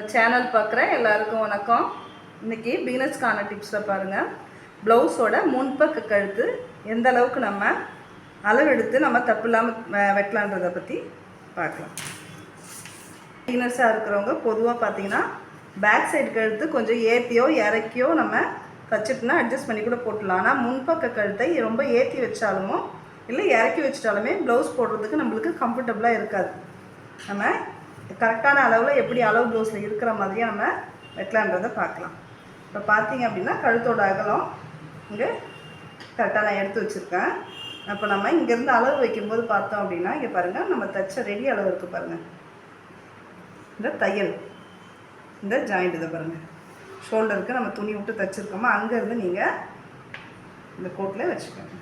நம்ம சேனல் பார்க்குற எல்லாருக்கும் வணக்கம். இன்றைக்கி பிகினர்ஸ்க்கான டிப்ஸில் பாருங்கள், ப்ளவுஸோட முன்பக்க கழுத்து எந்த அளவுக்கு நம்ம அளவெடுத்து நம்ம தப்பு இல்லாமல் வெட்டலான்றதை பற்றி பார்க்கலாம். பிகினர்ஸாக இருக்கிறவங்க பொதுவாக பார்த்திங்கன்னா பேக் சைடு கழுத்து கொஞ்சம் ஏற்றியோ இறக்கியோ நம்ம தச்சுட்டுனா அட்ஜஸ்ட் பண்ணி கூட போட்டலாம். ஆனால் முன்பக்க கழுத்தை ரொம்ப ஏற்றி வச்சாலுமோ இல்லை இறக்கி வச்சிட்டாலுமே ப்ளவுஸ் போடுறதுக்கு நம்மளுக்கு கம்ஃபர்டபுளாக இருக்காது. நம்ம கரெக்டான அளவில் எப்படி அளவு ப்ளவுஸில் இருக்கிற மாதிரியே நம்ம வெட்டலான்றதை பார்க்கலாம். இப்போ பார்த்தீங்க அப்படின்னா கழுத்தோட அகலம் இங்கே கரெக்டாக நான் எடுத்து வச்சுருக்கேன். அப்போ நம்ம இங்கேருந்து அளவு வைக்கும்போது பார்த்தோம் அப்படின்னா இங்கே பாருங்கள், நம்ம தைச்ச ரெடி அளவு இருக்குது பாருங்கள். இந்த தையல் இந்த ஜாயிண்ட் இதை பாருங்கள், ஷோல்டருக்கு நம்ம துணி விட்டு தைச்சிருக்கோமோ அங்கேருந்து நீங்கள் இந்த கோட்டில் வச்சுக்கோங்க.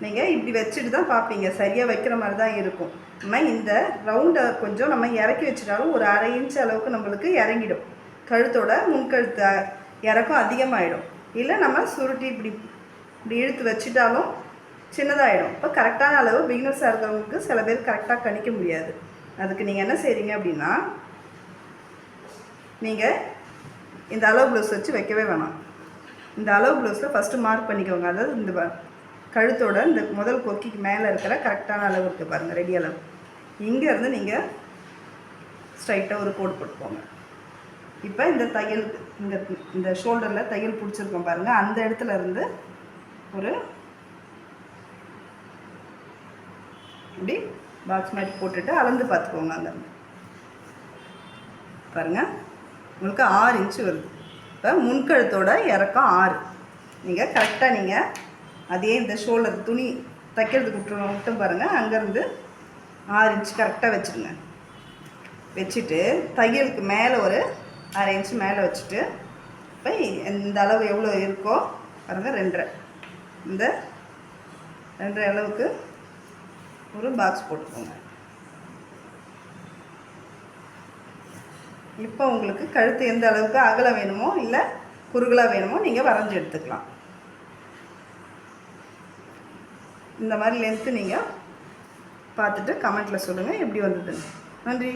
நீங்கள் இப்படி வச்சுட்டு தான் பார்ப்பீங்க, சரியாக வைக்கிற மாதிரி தான் இருக்கும். நம்ம இந்த ரவுண்டை கொஞ்சம் நம்ம இறக்கி வச்சுட்டாலும் ஒரு 1/2 இன்ச் அளவுக்கு நம்மளுக்கு இறங்கிடும். கழுத்தோட முன்கழுத்து இறக்கம் அதிகமாகிடும். இல்லை நம்ம சுருட்டி இப்படி இழுத்து வச்சுட்டாலும் சின்னதாகிடும். இப்போ கரெக்டான அளவு பிகினர்ஸாக இருக்கிறவங்களுக்கு சில பேர் கரெக்டாக கணிக்க முடியாது. அதுக்கு நீங்கள் என்ன செய்கிறீங்க அப்படின்னா, நீங்கள் இந்த அளவு ப்ளவுஸ் வச்சு வைக்கவே வேணாம். இந்த அளவு ப்ளவுஸில் ஃபஸ்ட்டு மார்க் பண்ணிக்கோங்க. அதாவது இந்த கழுத்தோட இந்த முதல் கொக்கிக்கு மேலே இருக்கிற கரெக்டான அளவு இருக்குது பாருங்கள், ரெடி அளவு. இங்கேருந்து நீங்கள் ஸ்ட்ரைட்டாக ஒரு கோடு போட்டுக்கோங்க. இப்போ இந்த தையலுக்கு இந்த ஷோல்டரில் தையல் பிடிச்சிருக்கோம் பாருங்கள், அந்த இடத்துல இருந்து ஒரு இப்படி பாக்ஸ் மாதிரி போட்டுட்டு அளந்து பார்த்துக்கோங்க. அந்த பாருங்கள், உங்களுக்கு 6 இன்ச்சு வருது. இப்போ முன்கழுத்தோட இறக்கம் 6. நீங்கள் கரெக்டாக நீங்கள் அதே இந்த ஷோல்டர் துணி தைக்கிறதுக்கு விட்டும் பாருங்கள், அங்கேருந்து 6 இன்ச்சு கரெக்டாக வச்சுருங்க. வச்சுட்டு தையலுக்கு மேலே ஒரு 1/2 இன்ச்சு மேலே வச்சுட்டு இப்போ இந்த அளவு எவ்வளோ இருக்கோ பாருங்கள், 2.5 இந்த 2.5 அளவுக்கு ஒரு பாக்ஸ் போட்டுக்கோங்க. இப்போ உங்களுக்கு கழுத்து எந்த அளவுக்கு அகலம் வேணுமோ இல்லை குறுகலாக வேணுமோ நீங்கள் வரைஞ்சி எடுத்துக்கலாம். இந்த மாதிரி லென்த்து நீங்கள் பார்த்துட்டு கமெண்ட்டில் சொல்லுங்கள் எப்படி வந்ததுன்னு. நன்றி.